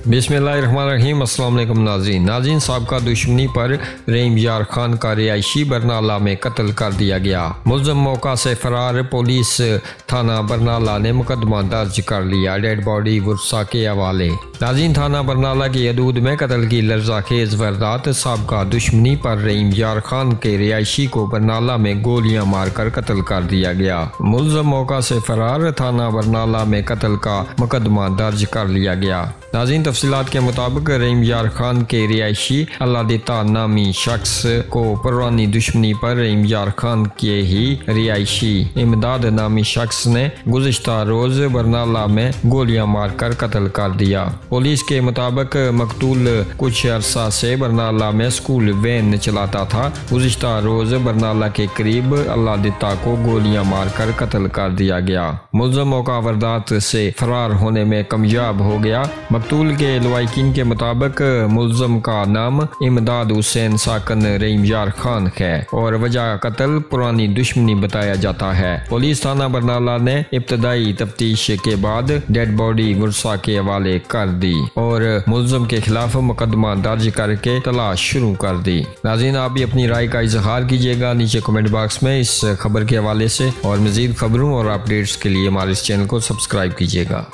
बिस्मिल्लाहिर्रहमानिर्रहीम। अस्सलाम वालेकुम नाज़रीन। साबका दुश्मनी पर रहीम यार खान का रिहायशी बरनाला में कत्ल कर दिया गया। मुल्ज़म मौका से फरार। पुलिस थाना बरनाला ने मुकदमा दर्ज कर लिया। डेड बॉडी वर्सा के हवाले। नाज़रीन, थाना बरनाला की हदूद में कत्ल की लर्ज़ाखेज़ वारदात। साबका दुश्मनी पर रहीम यार खान के रिहायशी को बरनाला में गोलियां मारकर कत्ल कर दिया गया। मुल्ज़म मौका से फरार। थाना बरनाला में कत्ल का मुकदमा दर्ज कर लिया गया। नाज़रीन, तफसीलात के मुताबिक रहीम यार खान के रिहायशी दीता नामी शख्स को पुरानी दुश्मनी पर रहीम यार खान के ही रिहायशी इमदाद नामी शख्स ने गुज़िश्ता रोज बरनाला में गोलियां मारकर कत्ल कर दिया। पुलिस के मुताबिक मकतूल कुछ अरसा से बरनाला में स्कूल वैन चलाता था। गुज़िश्ता रोज बरनाला के करीब दीता को गोलियां मारकर कत्ल कर दिया गया। मुल्ज़म मौका वारदात से फरार होने में कामयाब हो गया। मकतूल के लवाकिन के मुताबिक मुल्ज़म का नाम इमदाद हुसैन साकन रहीम यार खान है और वजह कत्ल पुरानी दुश्मनी बताया जाता है। पुलिस थाना बरनाला ने इब्तदाई तफ्तीश के बाद डेड बॉडी वर्सा के हवाले कर दी और मुल्ज़म के खिलाफ मुकदमा दर्ज करके तलाश शुरू कर दी। नाज़रीन, आप भी अपनी राय का इजहार कीजिएगा नीचे कमेंट बॉक्स में इस खबर के हवाले से, और मज़ीद खबरों और अपडेट्स के लिए हमारे इस चैनल को सब्सक्राइब कीजिएगा।